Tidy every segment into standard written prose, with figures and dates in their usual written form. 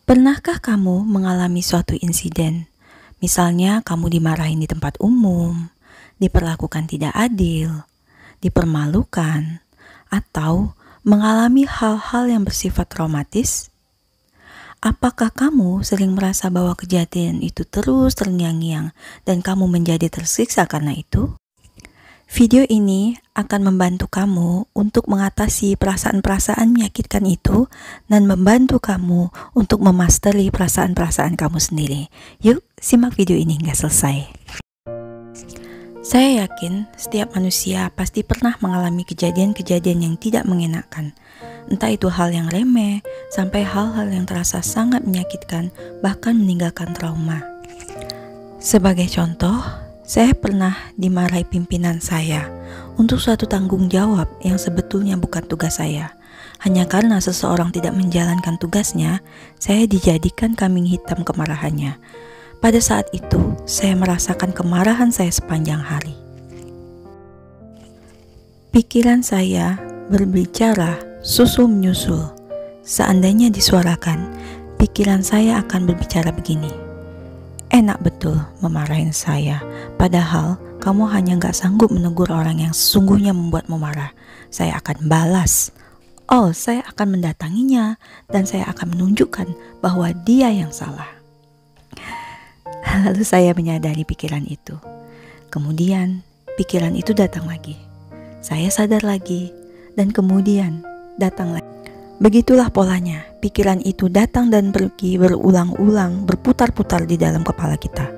Pernahkah kamu mengalami suatu insiden? Misalnya kamu dimarahin di tempat umum, diperlakukan tidak adil, dipermalukan, atau mengalami hal-hal yang bersifat traumatis? Apakah kamu sering merasa bahwa kejadian itu terus terngiang-ngiang dan kamu menjadi tersiksa karena itu? Video ini akan membantu kamu untuk mengatasi perasaan-perasaan menyakitkan itu dan membantu kamu untuk memasteri perasaan-perasaan kamu sendiri. Yuk, simak video ini hingga selesai. Saya yakin setiap manusia pasti pernah mengalami kejadian-kejadian yang tidak mengenakan. Entah itu hal yang remeh, sampai hal-hal yang terasa sangat menyakitkan, bahkan meninggalkan trauma. Sebagai contoh, saya pernah dimarahi pimpinan saya untuk suatu tanggung jawab yang sebetulnya bukan tugas saya. Hanya karena seseorang tidak menjalankan tugasnya, saya dijadikan kambing hitam kemarahannya. Pada saat itu, saya merasakan kemarahan saya sepanjang hari. Pikiran saya berbicara susul menyusul. Seandainya disuarakan, pikiran saya akan berbicara begini. Enak betul memarahin saya, padahal kamu hanya gak sanggup menegur orang yang sesungguhnya membuatmu marah. Saya akan balas. Oh, saya akan mendatanginya dan saya akan menunjukkan bahwa dia yang salah. Lalu saya menyadari pikiran itu. Kemudian pikiran itu datang lagi. Saya sadar lagi dan kemudian datang lagi. Begitulah polanya, pikiran itu datang dan pergi berulang-ulang, berputar-putar di dalam kepala kita.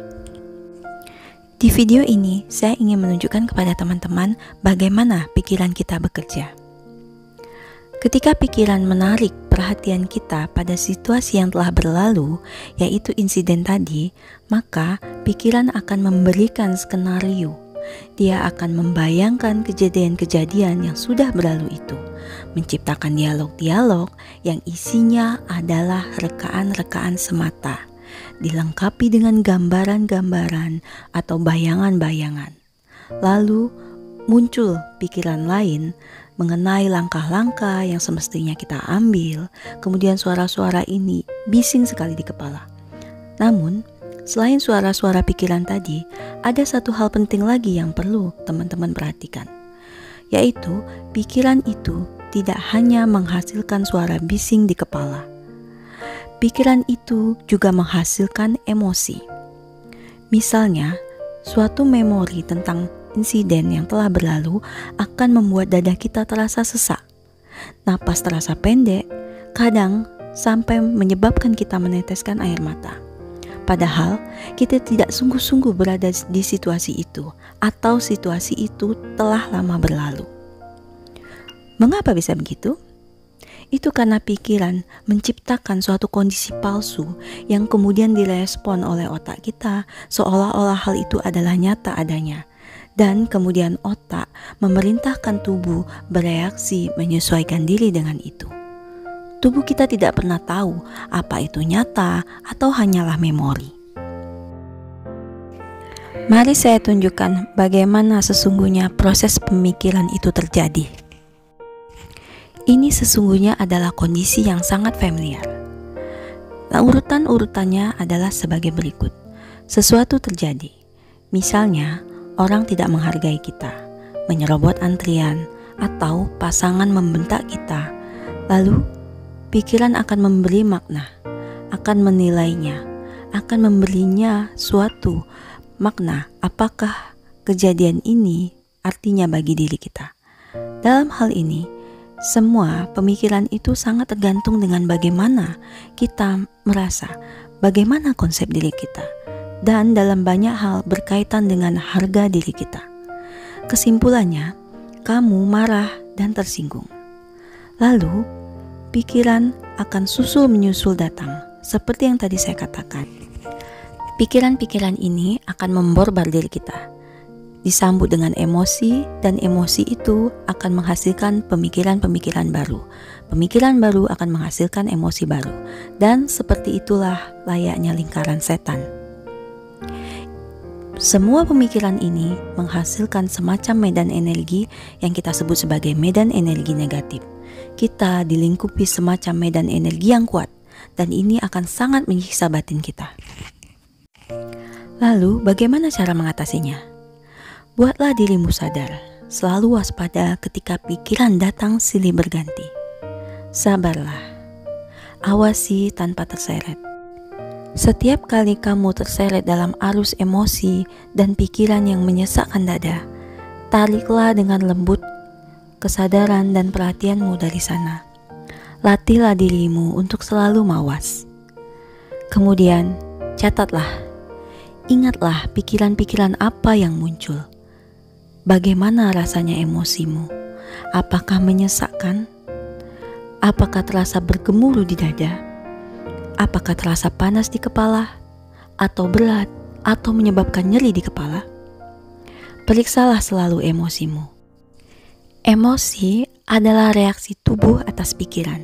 Di video ini, saya ingin menunjukkan kepada teman-teman bagaimana pikiran kita bekerja. Ketika pikiran menarik perhatian kita pada situasi yang telah berlalu, yaitu insiden tadi, maka pikiran akan memberikan skenario. Dia akan membayangkan kejadian-kejadian yang sudah berlalu itu, menciptakan dialog-dialog yang isinya adalah rekaan-rekaan semata, dilengkapi dengan gambaran-gambaran atau bayangan-bayangan. Lalu muncul pikiran lain mengenai langkah-langkah yang semestinya kita ambil. Kemudian suara-suara ini bising sekali di kepala. Namun, selain suara-suara pikiran tadi, ada satu hal penting lagi yang perlu teman-teman perhatikan, yaitu pikiran itu tidak hanya menghasilkan suara bising di kepala. Pikiran itu juga menghasilkan emosi. Misalnya, suatu memori tentang insiden yang telah berlalu akan membuat dada kita terasa sesak, napas terasa pendek, kadang sampai menyebabkan kita meneteskan air mata. Padahal kita tidak sungguh-sungguh berada di situasi itu, atau situasi itu telah lama berlalu. Mengapa bisa begitu? Itu karena pikiran menciptakan suatu kondisi palsu yang kemudian direspon oleh otak kita seolah-olah hal itu adalah nyata adanya. Dan kemudian otak memerintahkan tubuh bereaksi menyesuaikan diri dengan itu. Tubuh kita tidak pernah tahu apa itu nyata atau hanyalah memori. Mari saya tunjukkan bagaimana sesungguhnya proses pemikiran itu terjadi. Ini sesungguhnya adalah kondisi yang sangat familiar. Nah, urutan-urutannya adalah sebagai berikut. Sesuatu terjadi. Misalnya, orang tidak menghargai kita, menyerobot antrian, atau pasangan membentak kita. Lalu, pikiran akan memberi makna, akan menilainya, akan memberinya suatu makna apakah kejadian ini artinya bagi diri kita. Dalam hal ini, semua pemikiran itu sangat tergantung dengan bagaimana kita merasa, bagaimana konsep diri kita, dan dalam banyak hal berkaitan dengan harga diri kita. Kesimpulannya, kamu marah dan tersinggung. Lalu, pikiran akan susul menyusul datang, seperti yang tadi saya katakan. Pikiran-pikiran ini akan memborbardir kita, disambut dengan emosi, dan emosi itu akan menghasilkan pemikiran-pemikiran baru. Pemikiran baru akan menghasilkan emosi baru, dan seperti itulah layaknya lingkaran setan. Semua pemikiran ini menghasilkan semacam medan energi yang kita sebut sebagai medan energi negatif. Kita dilingkupi semacam medan energi yang kuat, dan ini akan sangat menyiksa batin kita. Lalu, bagaimana cara mengatasinya? Buatlah dirimu sadar, selalu waspada ketika pikiran datang silih berganti. Sabarlah, awasi tanpa terseret. Setiap kali kamu terseret dalam arus emosi dan pikiran yang menyesakkan dada, tariklah dengan lembut kesadaran dan perhatianmu dari sana. Latihlah dirimu untuk selalu mawas. Kemudian, catatlah. Ingatlah pikiran-pikiran apa yang muncul. Bagaimana rasanya emosimu? Apakah menyesakkan? Apakah terasa bergemuruh di dada? Apakah terasa panas di kepala? Atau berat? Atau menyebabkan nyeri di kepala? Periksalah selalu emosimu. Emosi adalah reaksi tubuh atas pikiran.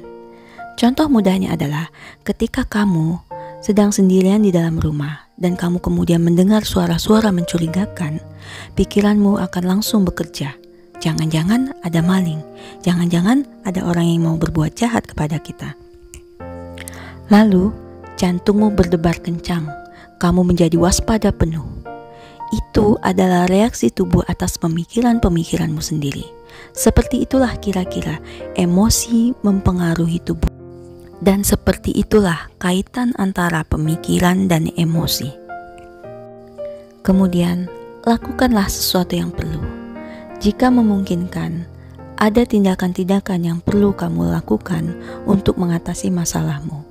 Contoh mudahnya adalah ketika kamu sedang sendirian di dalam rumah dan kamu kemudian mendengar suara-suara mencurigakan, pikiranmu akan langsung bekerja. Jangan-jangan ada maling, jangan-jangan ada orang yang mau berbuat jahat kepada kita. Lalu, jantungmu berdebar kencang, kamu menjadi waspada penuh. Itu adalah reaksi tubuh atas pemikiran-pemikiranmu sendiri. Seperti itulah kira-kira emosi mempengaruhi tubuh. Dan seperti itulah kaitan antara pemikiran dan emosi. Kemudian, lakukanlah sesuatu yang perlu. Jika memungkinkan, ada tindakan-tindakan yang perlu kamu lakukan untuk mengatasi masalahmu.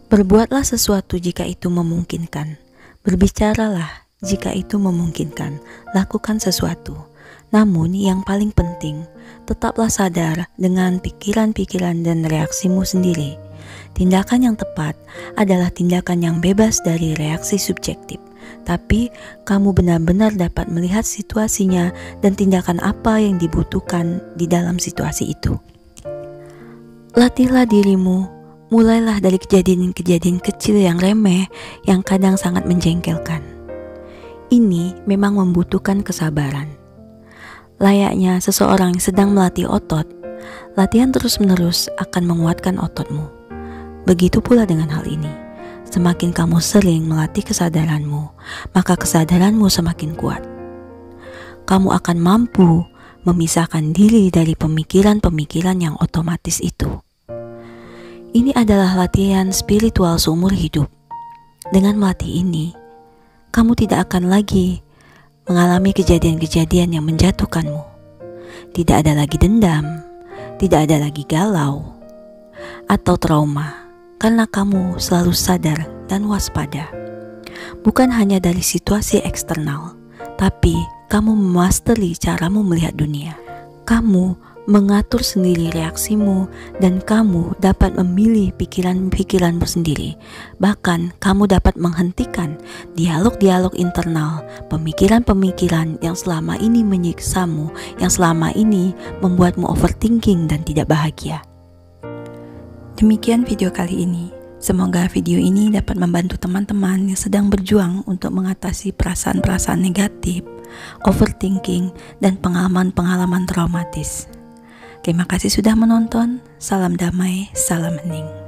Berbuatlah sesuatu jika itu memungkinkan. Berbicaralah jika itu memungkinkan. Lakukan sesuatu. Namun yang paling penting, tetaplah sadar dengan pikiran-pikiran dan reaksimu sendiri. Tindakan yang tepat adalah tindakan yang bebas dari reaksi subjektif. Tapi kamu benar-benar dapat melihat situasinya dan tindakan apa yang dibutuhkan di dalam situasi itu. Latihlah dirimu, mulailah dari kejadian-kejadian kecil yang remeh yang kadang sangat menjengkelkan. Ini memang membutuhkan kesabaran. Layaknya seseorang yang sedang melatih otot, latihan terus-menerus akan menguatkan ototmu. Begitu pula dengan hal ini. Semakin kamu sering melatih kesadaranmu, maka kesadaranmu semakin kuat. Kamu akan mampu memisahkan diri dari pemikiran-pemikiran yang otomatis itu. Ini adalah latihan spiritual seumur hidup. Dengan melatih ini, kamu tidak akan lagi mengalami kejadian-kejadian yang menjatuhkanmu. Tidak ada lagi dendam, tidak ada lagi galau, atau trauma, karena kamu selalu sadar dan waspada. Bukan hanya dari situasi eksternal, tapi kamu memasteri caramu melihat dunia. Kamu mengatur sendiri reaksimu dan kamu dapat memilih pikiran-pikiranmu sendiri. Bahkan kamu dapat menghentikan dialog-dialog internal, pemikiran-pemikiran yang selama ini menyiksamu, yang selama ini membuatmu overthinking dan tidak bahagia. Demikian video kali ini. Semoga video ini dapat membantu teman-teman yang sedang berjuang untuk mengatasi perasaan-perasaan negatif, overthinking, dan pengalaman-pengalaman traumatis. Terima kasih sudah menonton. Salam damai, salam hening.